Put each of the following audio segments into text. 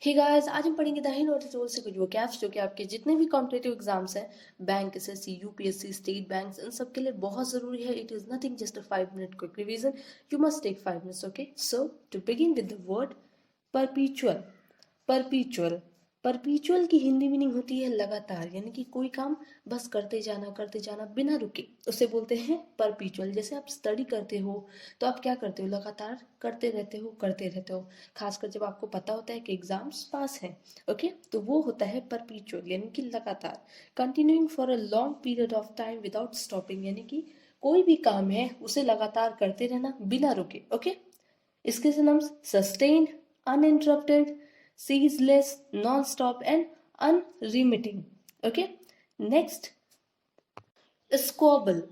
Hey guys, आज हम पढ़ेंगे द हिंट और टोल से कुछ vocabs जो कि आपके जितने भी कॉम्पिटेटिव एग्जाम्स हैं, bank, SSC, UPSC, state banks, इन सब के लिए बहुत जरूरी है. It is nothing just a 5 minute quick revision. You must take 5 minutes. Okay, so to begin with the word perpetual. Perpetual perpetual की हिंदी मीनिंग होती है लगातार, यानी कि कोई काम बस करते जाना बिना रुके, उसे बोलते हैं परपीचुअल. जैसे आप स्टडी करते हो तो आप क्या करते हो, लगातार करते रहते हो. खासकर जब आपको पता होता है कि एग्जाम्स पास हैं. ओके, तो वो होता है परपीचुअल, यानी कि लगातार. Continuing for a long period of time without stopping, यानी कि कोई भी काम है उसे लगातार करते रहना बिना रुके. ओके, इसके synonyms sustained, uninterrupted, ceaseless, non-stop and unremitting. Okay, next, स्क्वॉबल.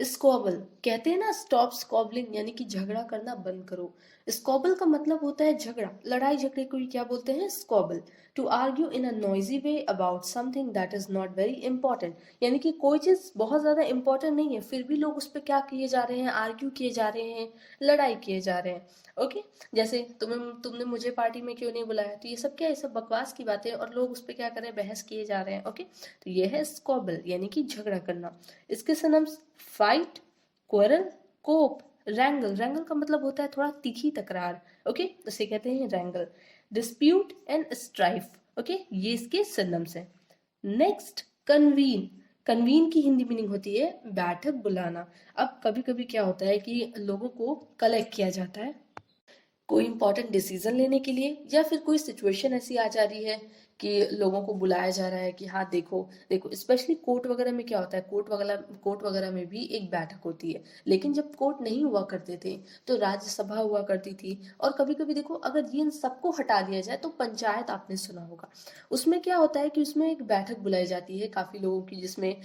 स्क्वॉबल कहते हैं ना, स्टॉप स्क्वॉबलिंग, यानी कि झगड़ा करना बंद करो. स्क्वॉबल का मतलब होता है झगड़ा, लड़ाई झगड़े को ही क्या बोलते हैं, squabble. To argue in a noisy way about something that is not very important, यानी कि कोई चीज बहुत ज्यादा इंपॉर्टेंट नहीं है, फिर भी लोग उस पर क्या किए जा रहे हैं, आर्ग्यू किए जा रहे हैं, लड़ाई किए जा रहे हैं. ओके, जैसे तुमने मुझे पार्टी में क्यों नहीं बुलाया, तो ये सब क्या है, सब बकवास की बातें, और लोग उस पर क्या कर रहे हैं, बहस किए जा रहे हैं. ओके, तो ये है स्क्वॉबल, यानी कि झगड़ा करना. इसके सिनोनिम्स फाइट, क्वेरल, कोप, रैंगल. रैंगल का मतलब होता है थोड़ा तीखी तकरार. ओके, उसे कहते हैं wrangle. Dispute and strife. Okay, ये इसके सिनोनिम्स हैं. Next, convene. कन्वीन की हिंदी मीनिंग होती है बैठक बुलाना. अब कभी कभी क्या होता है कि लोगों को कलेक्ट किया जाता है कोई इंपॉर्टेंट डिसीजन लेने के लिए, या फिर कोई सिचुएशन ऐसी आ जा रही है कि लोगों को बुलाया जा रहा है कि हाँ देखो देखो. स्पेशली कोर्ट वगैरह में क्या होता है, कोर्ट वगैरह में भी एक बैठक होती है. लेकिन जब कोर्ट नहीं हुआ करते थे तो राज्यसभा हुआ करती थी. और कभी कभी देखो, अगर ये इन सबको हटा दिया जाए तो पंचायत आपने सुना होगा, उसमें क्या होता है कि उसमें एक बैठक बुलाई जाती है काफी लोगों की, जिसमें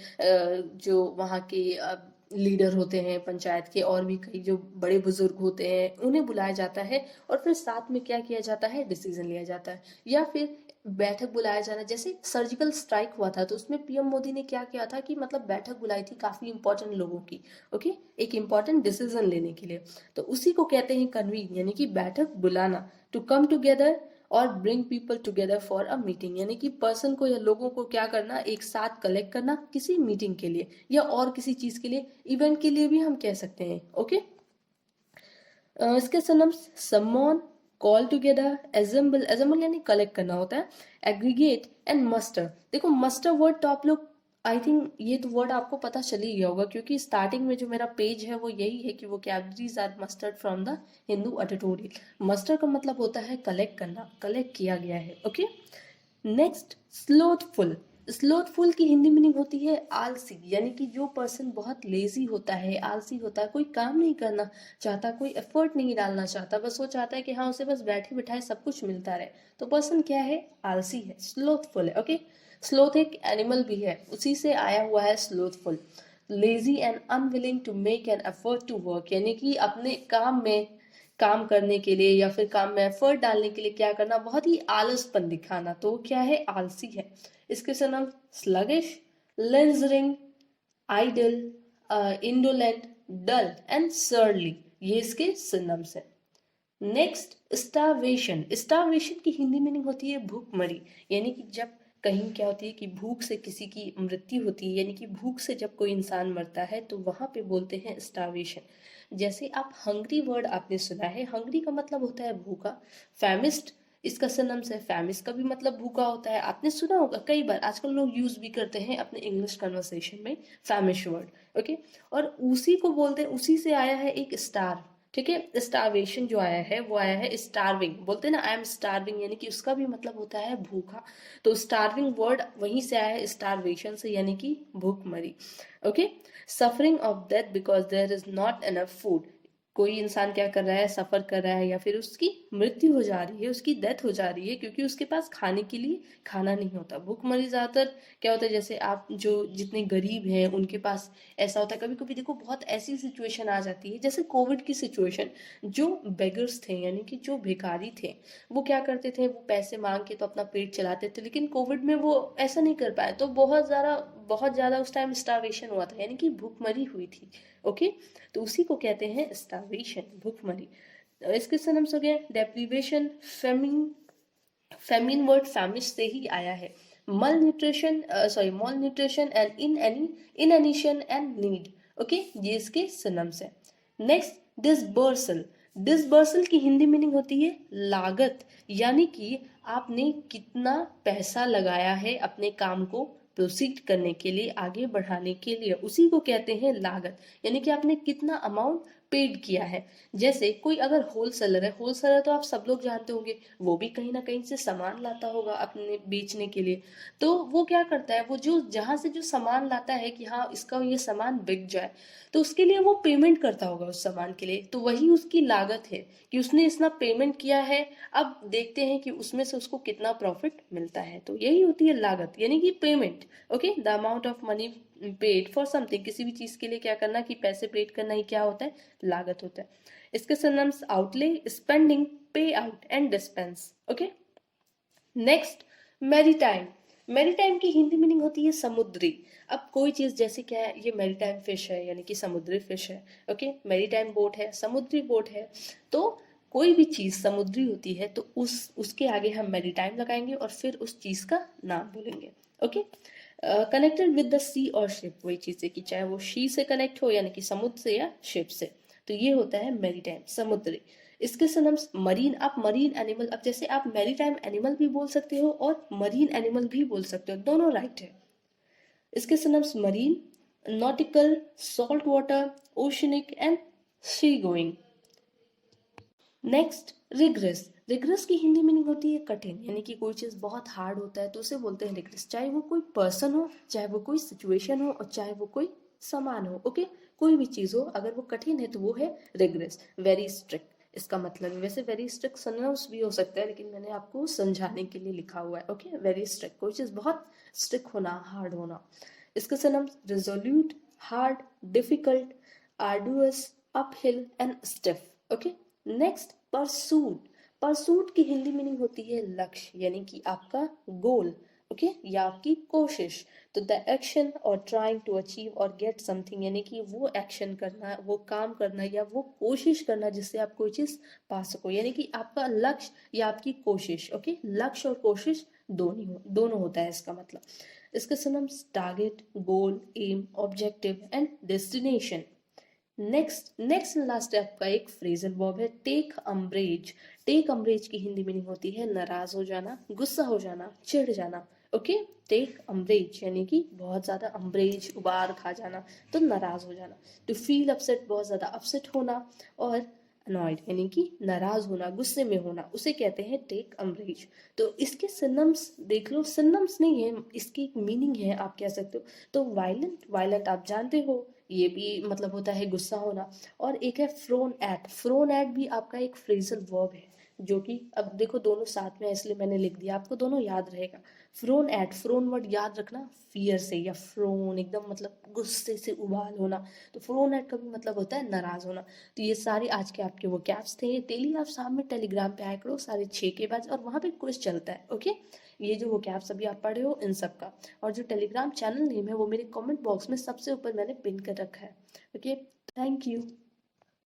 जो वहाँ के लीडर होते हैं पंचायत के, और भी कई जो बड़े बुजुर्ग होते हैं, उन्हें बुलाया जाता है. और फिर साथ में क्या किया जाता है, डिसीजन लिया जाता है. या फिर बैठक बुलाया जाना, जैसे सर्जिकल स्ट्राइक हुआ था तो उसमें पीएम मोदी ने क्या किया था कि मतलब बैठक बुलाई थी काफी इंपॉर्टेंट लोगों की. ओके, एक इंपॉर्टेंट डिसीजन लेने के लिए. तो उसी को कहते हैं कन्वीन, यानी कि बैठक बुलाना. टू कम टुगेदर और bring people together for a meeting, यानी कि पर्सन को या लोगों को क्या करना, एक साथ कलेक्ट करना किसी मीटिंग के लिए या और किसी चीज के लिए, इवेंट के लिए भी हम कह सकते हैं. ओके, इसके synonyms someone, call together, assemble. Assemble यानी कलेक्ट करना होता है. Aggregate and muster. देखो मस्टर वर्ड तो आप लोग, आई थिंक ये तो वर्ड आपको पता चल ही गया होगा, क्योंकि स्टार्टिंग में जो मेरा पेज है वो यही है कि vocabularies are mustered from the Hindu editorial. Muster का मतलब होता है कलेक्ट करना, कलेक्ट किया गया है. Okay, next, स्लोथफुल. स्लोथफुल की हिंदी मीनिंग होती है आलसी, यानी कि जो पर्सन बहुत लेजी होता है, आलसी होता है, कोई काम नहीं करना चाहता, कोई एफर्ट नहीं डालना चाहता, बस वो चाहता है कि हाँ उसे बस बैठे बिठाए सब कुछ मिलता रहे, तो पर्सन क्या है, आलसी है, स्लोथफुल है. ओके, स्लोथ एक एनिमल भी है, उसी से आया हुआ है slothful. Lazy and unwilling to make an effort to work, यानी कि अपने काम में काम करने के लिए या फिर काम में एफर्ट डालने के लिए क्या करना, बहुत ही आलसपन दिखाना, तो क्या है, आलसी है. इसके नाम sluggish, lingering, idle, indolent, dull and surly, ये इसके सिनम्स है. Next, starvation. स्टारवेशन की हिंदी मीनिंग होती है भूखमरी, यानी कि जब कहीं क्या होती है कि भूख से किसी की मृत्यु होती है, यानी कि भूख से जब कोई इंसान मरता है तो वहां पे बोलते हैं स्टारवेशन. जैसे आप हंग्री वर्ड आपने सुना है, हंग्री का मतलब होता है भूखा. फैमिस्ट, इसका सिनोनिम्स है, फैमिस का भी मतलब भूखा होता है. आपने सुना होगा कई बार, आजकल लोग यूज भी करते हैं अपने इंग्लिश कन्वर्सेशन में फैमिश वर्ड. ओके, और उसी को बोलते हैं, उसी से आया है एक स्टार. ठीक है, स्टारवेशन जो आया है वो आया है स्टारविंग, बोलते हैं ना आई एम स्टारविंग, यानी कि उसका भी मतलब होता है भूखा. तो स्टारविंग वर्ड वहीं से आया है, स्टारवेशन से, यानी कि भूखमरी. Okay, suffering of death because there is not enough food. कोई इंसान क्या कर रहा है, सफर कर रहा है या फिर उसकी मृत्यु हो जा रही है, उसकी डेथ हो जा रही है क्योंकि उसके पास खाने के लिए खाना नहीं होता. भूखमरी ज्यादातर क्या होता है, जैसे आप जो जितने गरीब हैं उनके पास ऐसा होता है. कभी कभी देखो बहुत ऐसी सिचुएशन आ जाती है, जैसे कोविड की सिचुएशन, जो बेगर्स थे यानी कि जो भिखारी थे, वो क्या करते थे, वो पैसे मांग के तो अपना पेट चलाते थे, लेकिन कोविड में वो ऐसा नहीं कर पाए, तो बहुत ज्यादा उस टाइम स्टारवेशन हुआ था, यानी कि भूखमरी हुई थी. ओके, तो उसी को कहते हैं स्टारवेशन, भूखमरी. इसके सिनोनिम्स हो गए deprivation, famine, famine word famish से ही आया है। Malnutrition malnutrition and inanition and need. Okay, ये इसके सिनम्स है। Next, disbursal. डिसबर्सल की हिंदी मीनिंग होती है लागत, यानी कि आपने कितना पैसा लगाया है अपने काम को प्रोसीड करने के लिए, आगे बढ़ाने के लिए, उसी को कहते हैं लागत। यानी कि आपने कितना अमाउंट पेड किया है। जैसे कोई अगर होलसेलर है, होलसेलर तो आप सब लोग जानते होंगे, वो भी कहीं ना कहीं से सामान लाता होगा अपने बेचने के लिए। तो वो क्या करता है, वो जो जहां से जो सामान लाता है कि हाँ इसका ये सामान बिक जाए, तो उसके लिए वो पेमेंट करता होगा उस सामान के लिए, तो वही उसकी लागत है कि उसने इतना पेमेंट किया है। अब देखते हैं कि उसमें से उसको कितना प्रॉफिट मिलता है, तो यही होती है लागत, यानी कि payment. Okay, the amount of money paid for something, किसी भी चीज के लिए क्या करना कि पैसे पेड करना ही क्या होता है, लागत होता है। इसके सिनोनिम्स आउटले, स्पेंडिंग, पे out and dispense. Okay, next, maritime. Maritime की हिंदी मीनिंग होती है समुद्री। अब कोई चीज जैसे क्या है, ये मैरीटाइम फिश है यानी कि समुद्री फिश है। ओके, मैरीटाइम बोट है, समुद्री बोट है। तो कोई भी चीज समुद्री होती है तो उसके आगे हम मैरीटाइम लगाएंगे और फिर उस चीज का नाम बोलेंगे। ओके, कनेक्टेड विद द सी और शिप, वही चीज है कि चाहे वो शी से कनेक्ट हो यानी कि समुद्र से या शिप से, तो ये होता है मैरीटाइम, समुद्री। इसके सिनोनिम्स मरीन। आप मरीन एनिमल, अब जैसे आप मैरीटाइम एनिमल भी बोल सकते हो और मरीन एनिमल भी बोल सकते हो, दोनों राइट है। इसके synonyms marine, nautical, salt water, oceanic and sea going. Next, regress. Regress की हिंदी मीनिंग होती है कठिन, यानी कि कोई चीज बहुत हार्ड होता है तो उसे बोलते हैं रिग्रेस, चाहे वो कोई पर्सन हो, चाहे वो कोई सिचुएशन हो और चाहे वो कोई सामान हो। ओके, कोई भी चीज हो अगर वो कठिन है तो वो है रिग्रेस। वेरी स्ट्रिक्ट इसका मतलब है। वैसे वेरी स्ट्रिक्ट सिनोनिम्स भी हो सकता है, लेकिन मैंने आपको समझाने के लिए लिखा हुआ है। ओके, वेरी स्ट्रिक्ट, कोई चीज बहुत स्ट्रिक्ट होना, हार्ड होना। इसके synonyms resolute, hard, difficult, arduous, uphill and stiff. Okay, next, pursuit. Pursuit की हिंदी मीनिंग होती है लक्ष्य, यानी कि आपका गोल। ओके, या आपकी कोशिश। तो द एक्शन और ट्राइंग टू अचीव और गेट समथिंग, यानी कि वो एक्शन करना, वो काम करना या वो कोशिश करना जिससे आप कोई चीज पा सको, यानी कि आपका लक्ष्य या आपकी कोशिश। ओके, लक्ष्य और कोशिश दोनों होता है इसका मतलब। इसके synonyms target, goal, aim, objective and destination. Next last आपका एक फ्रेजल वर्ब है टेक अम्ब्रेज। टेक अम्ब्रेज की हिंदी मीनिंग होती है नाराज हो जाना, गुस्सा हो जाना, चिढ़ जाना। ओके, टेक अम्ब्रेज यानी कि बहुत ज्यादा अम्ब्रेज, उबार खा जाना, तो नाराज हो जाना। टू फील अपसेट, बहुत ज्यादा अपसेट होना, और अनॉयड यानी कि नाराज होना, गुस्से में होना, उसे कहते हैं टेक अम्ब्रेज। तो इसके सिनम्स देख लो, सिनम्स नहीं है, इसकी एक मीनिंग है आप कह सकते हो। तो वायलेंट, वायलेंट आप जानते हो, ये भी मतलब होता है गुस्सा होना। और एक है फ्रोन एट। फ्रोन एट भी आपका एक फ्रेजल वर्ब है, जो कि अब देखो दोनों साथ में है इसलिए मैंने लिख दिया, आपको दोनों याद रहेगा। फ्रोन एट, फ्रोन वर्ड याद रखना फियर से, या फ्रोन एकदम मतलब गुस्से से उबाल होना, तो फ्रोन एट का भी मतलब होता है नाराज होना। तो ये सारे आज के आपके वो कैप्स थे। डेली आप शाम में टेलीग्राम पे आया करो 6:30 के बाद, और वहां पे क्विज चलता है। ओके, ये जो वो कैप्स अभी आप पढ़े हो इन सब का, और जो टेलीग्राम चैनल नेम है वो मेरे कमेंट बॉक्स में सबसे ऊपर मैंने पिन कर रखा है। Okay, thank you.